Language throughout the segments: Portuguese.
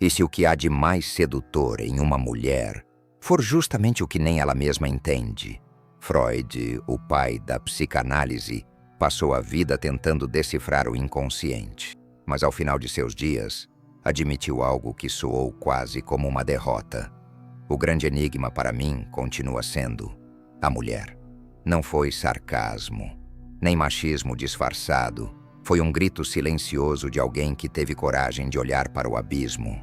E se o que há de mais sedutor em uma mulher for justamente o que nem ela mesma entende? Freud, o pai da psicanálise, passou a vida tentando decifrar o inconsciente, mas ao final de seus dias, admitiu algo que soou quase como uma derrota. O grande enigma para mim continua sendo a mulher. Não foi sarcasmo, nem machismo disfarçado. Foi um grito silencioso de alguém que teve coragem de olhar para o abismo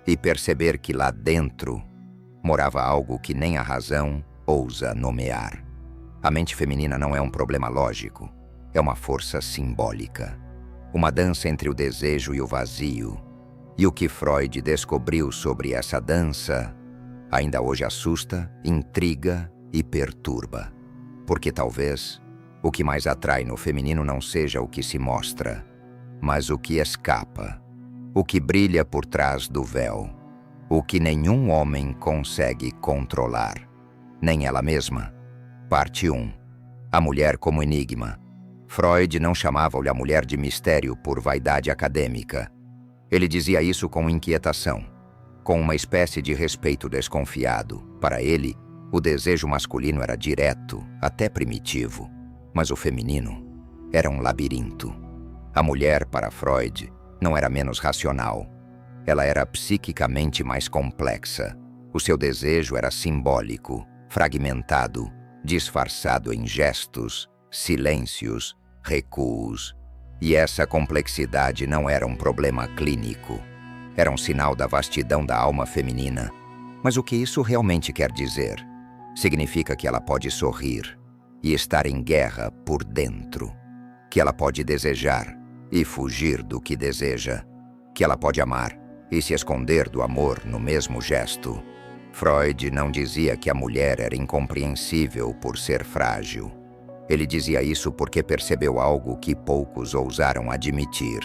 e perceber que lá dentro morava algo que nem a razão ousa nomear. A mente feminina não é um problema lógico, é uma força simbólica. Uma dança entre o desejo e o vazio. E o que Freud descobriu sobre essa dança ainda hoje assusta, intriga e perturba. Porque talvez o que mais atrai no feminino não seja o que se mostra, mas o que escapa, o que brilha por trás do véu, o que nenhum homem consegue controlar, nem ela mesma. Parte 1. A mulher como enigma. Freud não chamava-lhe a mulher de mistério por vaidade acadêmica. Ele dizia isso com inquietação, com uma espécie de respeito desconfiado. Para ele, o desejo masculino era direto, até primitivo, mas o feminino era um labirinto. A mulher, para Freud, não era menos racional. Ela era psiquicamente mais complexa. O seu desejo era simbólico, fragmentado, disfarçado em gestos, silêncios, recuos. E essa complexidade não era um problema clínico. Era um sinal da vastidão da alma feminina. Mas o que isso realmente quer dizer? Significa que ela pode sorrir e estar em guerra por dentro. Que ela pode desejar e fugir do que deseja. Que ela pode amar e se esconder do amor no mesmo gesto. Freud não dizia que a mulher era incompreensível por ser frágil. Ele dizia isso porque percebeu algo que poucos ousaram admitir.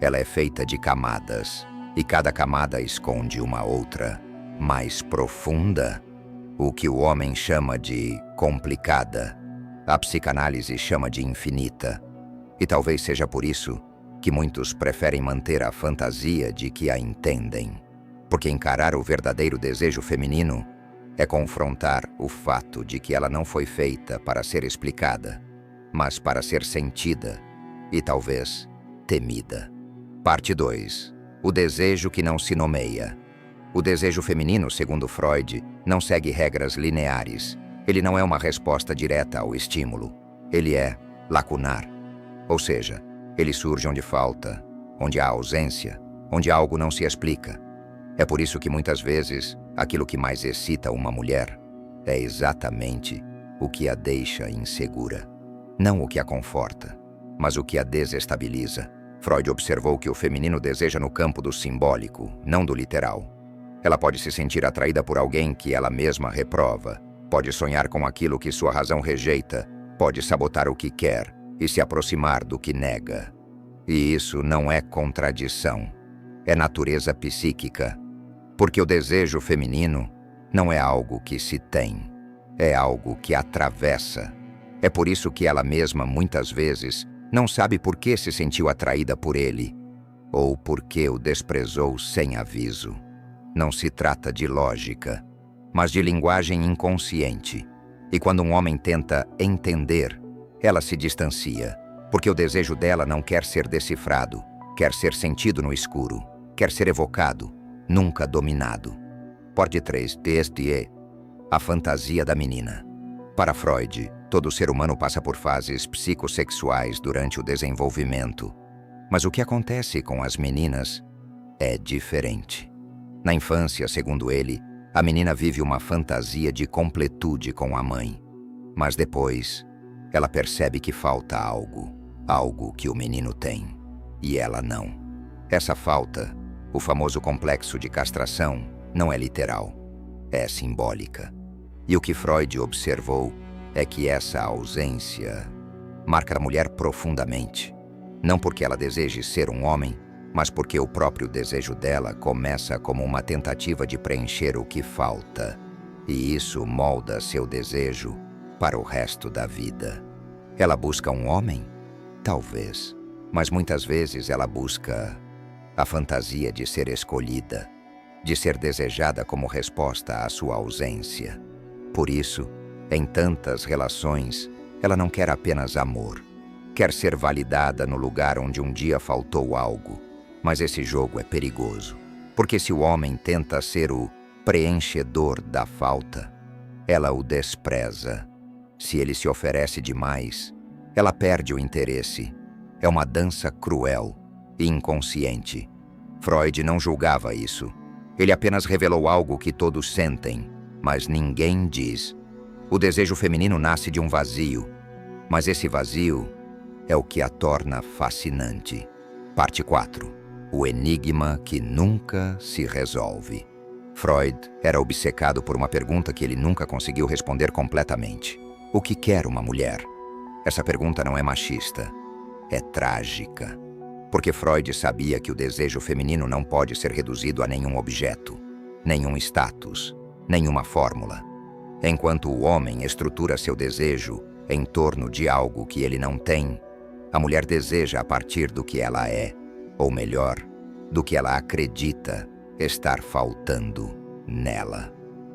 Ela é feita de camadas, e cada camada esconde uma outra, mais profunda. O que o homem chama de complicada, a psicanálise chama de infinita. E talvez seja por isso que muitos preferem manter a fantasia de que a entendem. Porque encarar o verdadeiro desejo feminino é confrontar o fato de que ela não foi feita para ser explicada, mas para ser sentida e talvez temida. Parte 2. O desejo que não se nomeia. O desejo feminino, segundo Freud, não segue regras lineares. Ele não é uma resposta direta ao estímulo. Ele é lacunar. Ou seja, ele surge onde falta, onde há ausência, onde algo não se explica. É por isso que muitas vezes aquilo que mais excita uma mulher é exatamente o que a deixa insegura. Não o que a conforta, mas o que a desestabiliza. Freud observou que o feminino deseja no campo do simbólico, não do literal. Ela pode se sentir atraída por alguém que ela mesma reprova, pode sonhar com aquilo que sua razão rejeita, pode sabotar o que quer e se aproximar do que nega. E isso não é contradição, é natureza psíquica. Porque o desejo feminino não é algo que se tem, é algo que atravessa. É por isso que ela mesma, muitas vezes, não sabe por que se sentiu atraída por ele, ou por que o desprezou sem aviso. Não se trata de lógica, mas de linguagem inconsciente. E quando um homem tenta entender, ela se distancia, porque o desejo dela não quer ser decifrado, quer ser sentido no escuro, quer ser evocado, nunca dominado. Parte 3. Desde a fantasia da menina. Para Freud, todo ser humano passa por fases psicossexuais durante o desenvolvimento. Mas o que acontece com as meninas é diferente. Na infância, segundo ele, a menina vive uma fantasia de completude com a mãe. Mas depois, ela percebe que falta algo que o menino tem, e ela não. Essa falta, o famoso complexo de castração, não é literal, é simbólica. E o que Freud observou é que essa ausência marca a mulher profundamente. Não porque ela deseje ser um homem, mas porque o próprio desejo dela começa como uma tentativa de preencher o que falta. E isso molda seu desejo para o resto da vida. Ela busca um homem? Talvez. Mas muitas vezes ela busca a fantasia de ser escolhida, de ser desejada como resposta à sua ausência. Por isso, em tantas relações, ela não quer apenas amor. Quer ser validada no lugar onde um dia faltou algo. Mas esse jogo é perigoso, porque se o homem tenta ser o preenchedor da falta, ela o despreza. Se ele se oferece demais, ela perde o interesse. É uma dança cruel e inconsciente. Freud não julgava isso. Ele apenas revelou algo que todos sentem, mas ninguém diz. O desejo feminino nasce de um vazio, mas esse vazio é o que a torna fascinante. Parte 4. O enigma que nunca se resolve. Freud era obcecado por uma pergunta que ele nunca conseguiu responder completamente. O que quer uma mulher? Essa pergunta não é machista, é trágica. Porque Freud sabia que o desejo feminino não pode ser reduzido a nenhum objeto, nenhum status, nenhuma fórmula. Enquanto o homem estrutura seu desejo em torno de algo que ele não tem, a mulher deseja a partir do que ela é, ou melhor, do que ela acredita estar faltando nela.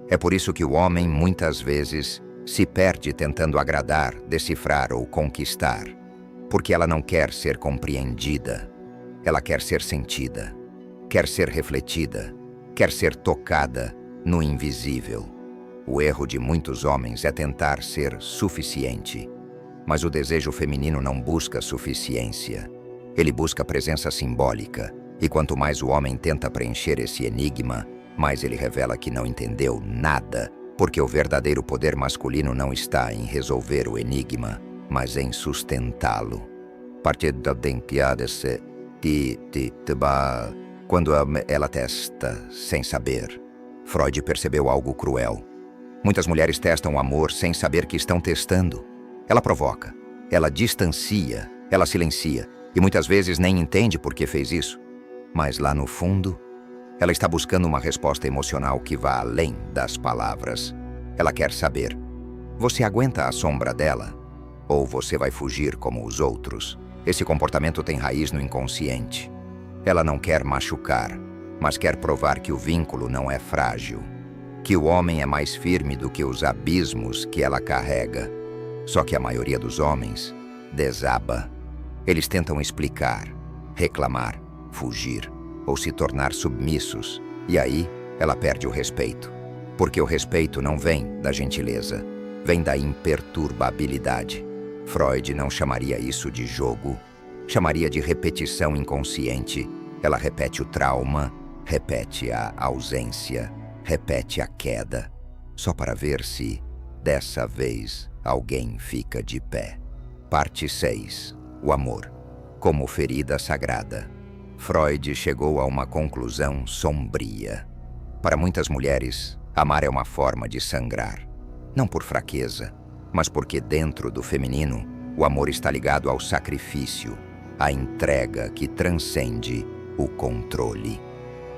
É por isso que o homem, muitas vezes, se perde tentando agradar, decifrar ou conquistar. Porque ela não quer ser compreendida, ela quer ser sentida, quer ser refletida, quer ser tocada no invisível. O erro de muitos homens é tentar ser suficiente. Mas o desejo feminino não busca suficiência. Ele busca presença simbólica. E quanto mais o homem tenta preencher esse enigma, mais ele revela que não entendeu nada, porque o verdadeiro poder masculino não está em resolver o enigma, mas em sustentá-lo. Partida tem piadas quando ela testa sem saber. Freud percebeu algo cruel. Muitas mulheres testam o amor sem saber que estão testando. Ela provoca, ela distancia, ela silencia, e muitas vezes nem entende por que fez isso. Mas lá no fundo, ela está buscando uma resposta emocional que vá além das palavras. Ela quer saber: você aguenta a sombra dela? Ou você vai fugir como os outros? Esse comportamento tem raiz no inconsciente. Ela não quer machucar, mas quer provar que o vínculo não é frágil, que o homem é mais firme do que os abismos que ela carrega. Só que a maioria dos homens desaba. Eles tentam explicar, reclamar, fugir ou se tornar submissos, e aí ela perde o respeito. Porque o respeito não vem da gentileza, vem da imperturbabilidade. Freud não chamaria isso de jogo, chamaria de repetição inconsciente. Ela repete o trauma, repete a ausência, repete a queda, só para ver se, dessa vez, alguém fica de pé. Parte 6. O amor, como ferida sagrada. Freud chegou a uma conclusão sombria. Para muitas mulheres, amar é uma forma de sangrar. Não por fraqueza, mas porque dentro do feminino, o amor está ligado ao sacrifício, à entrega que transcende o controle.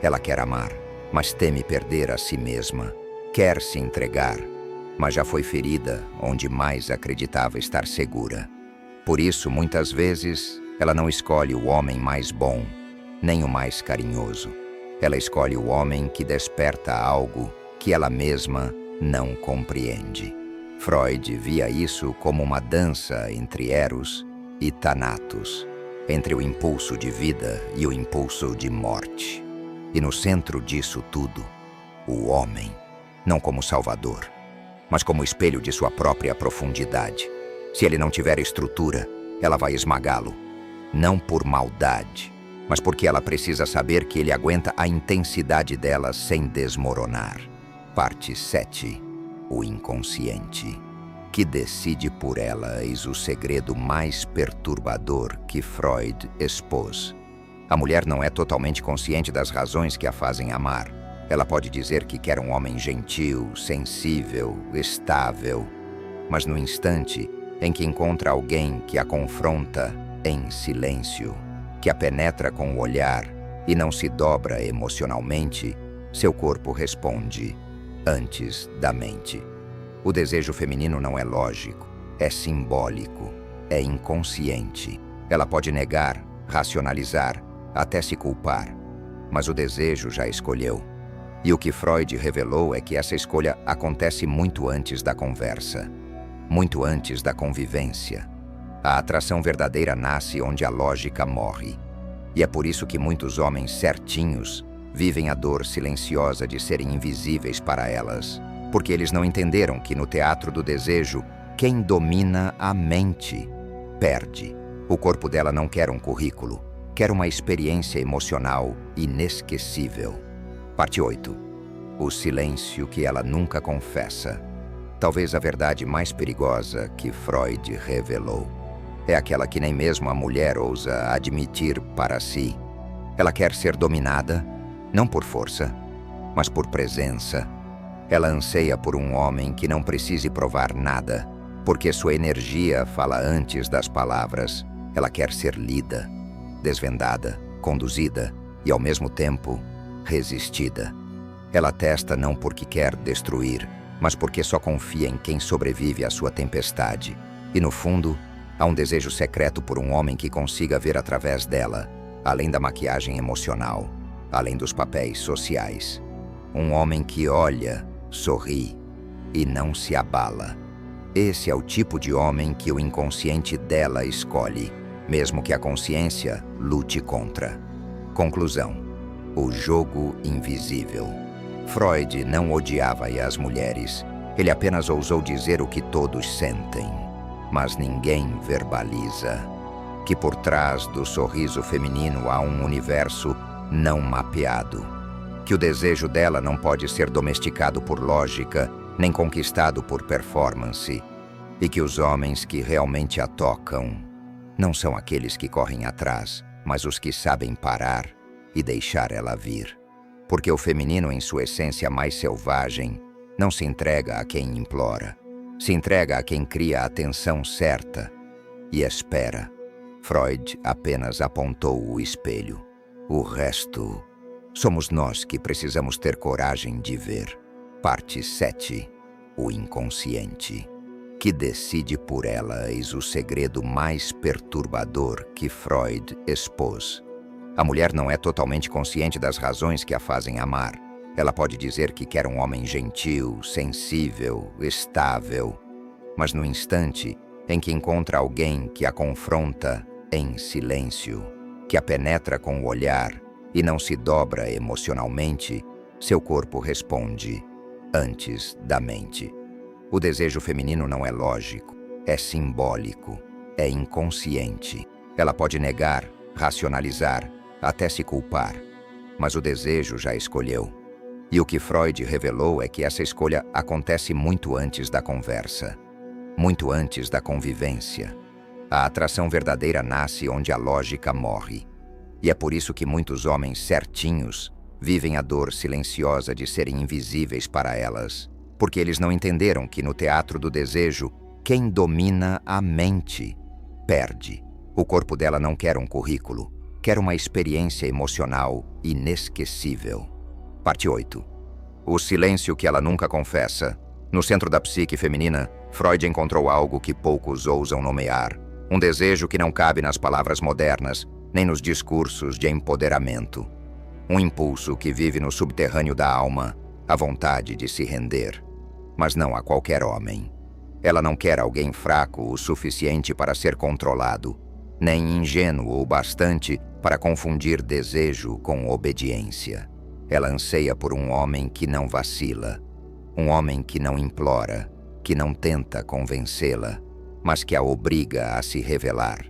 Ela quer amar, mas teme perder a si mesma. Quer se entregar, mas já foi ferida onde mais acreditava estar segura. Por isso, muitas vezes, ela não escolhe o homem mais bom, nem o mais carinhoso. Ela escolhe o homem que desperta algo que ela mesma não compreende. Freud via isso como uma dança entre Eros e Thanatos, entre o impulso de vida e o impulso de morte. E no centro disso tudo, o homem, não como salvador, mas como espelho de sua própria profundidade. Se ele não tiver estrutura, ela vai esmagá-lo. Não por maldade, mas porque ela precisa saber que ele aguenta a intensidade dela sem desmoronar. Parte 7. O inconsciente, que decide por ela, eis o segredo mais perturbador que Freud expôs. A mulher não é totalmente consciente das razões que a fazem amar. Ela pode dizer que quer um homem gentil, sensível, estável, mas no instante em que encontra alguém que a confronta em silêncio, que a penetra com o olhar e não se dobra emocionalmente, seu corpo responde antes da mente. O desejo feminino não é lógico, é simbólico, é inconsciente. Ela pode negar, racionalizar, até se culpar, mas o desejo já escolheu. E o que Freud revelou é que essa escolha acontece muito antes da conversa, muito antes da convivência. A atração verdadeira nasce onde a lógica morre. E é por isso que muitos homens certinhos vivem a dor silenciosa de serem invisíveis para elas, porque eles não entenderam que no teatro do desejo, quem domina a mente perde. O corpo dela não quer um currículo, quer uma experiência emocional inesquecível. Parte 8. O silêncio que ela nunca confessa. Talvez a verdade mais perigosa que Freud revelou. É aquela que nem mesmo a mulher ousa admitir para si. Ela quer ser dominada, não por força, mas por presença. Ela anseia por um homem que não precise provar nada, porque sua energia fala antes das palavras. Ela quer ser lida, desvendada, conduzida e, ao mesmo tempo, resistida. Ela testa não porque quer destruir, mas porque só confia em quem sobrevive à sua tempestade. E, no fundo, há um desejo secreto por um homem que consiga ver através dela, além da maquiagem emocional, além dos papéis sociais. Um homem que olha, sorri e não se abala. Esse é o tipo de homem que o inconsciente dela escolhe, mesmo que a consciência lute contra. Conclusão: o jogo invisível. Freud não odiava as mulheres. Ele apenas ousou dizer o que todos sentem, mas ninguém verbaliza. Que por trás do sorriso feminino há um universo não mapeado. Que o desejo dela não pode ser domesticado por lógica, nem conquistado por performance. E que os homens que realmente a tocam não são aqueles que correm atrás, mas os que sabem parar e deixar ela vir. Porque o feminino, em sua essência mais selvagem, não se entrega a quem implora. Se entrega a quem cria a atenção certa e espera. Freud apenas apontou o espelho. O resto, somos nós que precisamos ter coragem de ver. Parte 7. O inconsciente. Que decide por ela, eis o segredo mais perturbador que Freud expôs. A mulher não é totalmente consciente das razões que a fazem amar. Ela pode dizer que quer um homem gentil, sensível, estável. Mas no instante em que encontra alguém que a confronta em silêncio, que a penetra com o olhar e não se dobra emocionalmente, seu corpo responde antes da mente. O desejo feminino não é lógico, é simbólico, é inconsciente. Ela pode negar, racionalizar, até se culpar, mas o desejo já escolheu. E o que Freud revelou é que essa escolha acontece muito antes da conversa, muito antes da convivência. A atração verdadeira nasce onde a lógica morre. E é por isso que muitos homens certinhos vivem a dor silenciosa de serem invisíveis para elas, porque eles não entenderam que no teatro do desejo, quem domina a mente perde. O corpo dela não quer um currículo, quer uma experiência emocional inesquecível. Parte 8. O silêncio que ela nunca confessa. No centro da psique feminina, Freud encontrou algo que poucos ousam nomear. Um desejo que não cabe nas palavras modernas, nem nos discursos de empoderamento. Um impulso que vive no subterrâneo da alma, a vontade de se render. Mas não a qualquer homem. Ela não quer alguém fraco o suficiente para ser controlado, nem ingênuo o bastante para confundir desejo com obediência. Ela anseia por um homem que não vacila, um homem que não implora, que não tenta convencê-la, mas que a obriga a se revelar.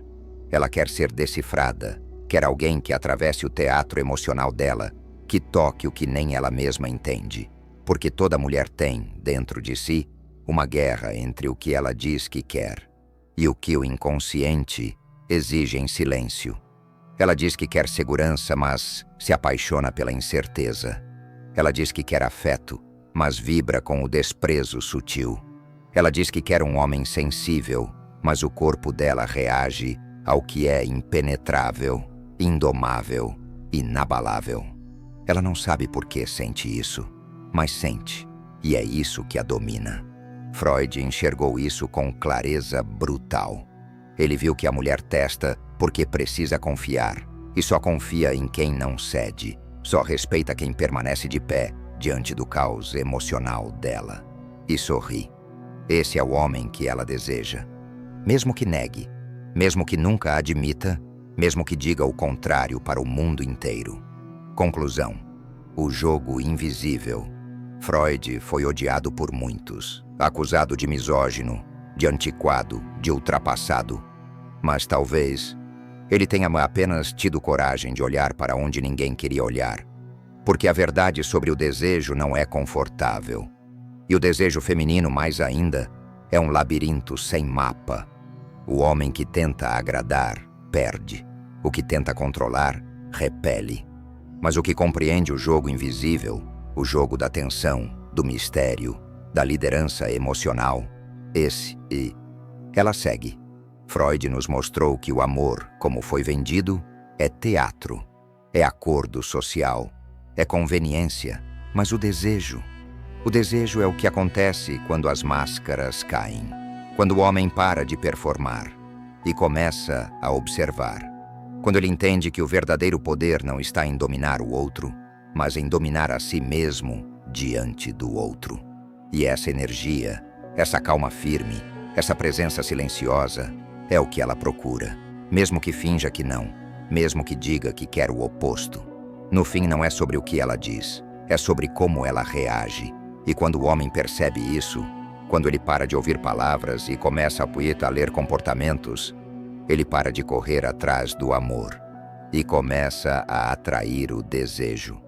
Ela quer ser decifrada, quer alguém que atravesse o teatro emocional dela, que toque o que nem ela mesma entende. Porque toda mulher tem, dentro de si, uma guerra entre o que ela diz que quer e o que o inconsciente exige em silêncio. Ela diz que quer segurança, mas se apaixona pela incerteza. Ela diz que quer afeto, mas vibra com o desprezo sutil. Ela diz que quer um homem sensível, mas o corpo dela reage ao que é impenetrável, indomável, inabalável. Ela não sabe por que sente isso, mas sente, e é isso que a domina. Freud enxergou isso com clareza brutal. Ele viu que a mulher testa porque precisa confiar, e só confia em quem não cede, só respeita quem permanece de pé, diante do caos emocional dela e sorri. Esse é o homem que ela deseja. Mesmo que negue, mesmo que nunca admita, mesmo que diga o contrário para o mundo inteiro. Conclusão: o jogo invisível. Freud foi odiado por muitos, acusado de misógino, de antiquado, de ultrapassado. Mas talvez ele tenha apenas tido coragem de olhar para onde ninguém queria olhar, porque a verdade sobre o desejo não é confortável. E o desejo feminino, mais ainda, é um labirinto sem mapa. O homem que tenta agradar, perde. O que tenta controlar, repele. Mas o que compreende o jogo invisível, o jogo da tensão, do mistério, da liderança emocional, ela segue. Freud nos mostrou que o amor, como foi vendido, é teatro, é acordo social, é conveniência, mas o desejo é o que acontece quando as máscaras caem, quando o homem para de performar e começa a observar, quando ele entende que o verdadeiro poder não está em dominar o outro, mas em dominar a si mesmo diante do outro. E essa energia, essa calma firme, essa presença silenciosa, é o que ela procura, mesmo que finja que não, mesmo que diga que quer o oposto. No fim, não é sobre o que ela diz, é sobre como ela reage. E quando o homem percebe isso, quando ele para de ouvir palavras e começa a ler comportamentos, ele para de correr atrás do amor e começa a atrair o desejo.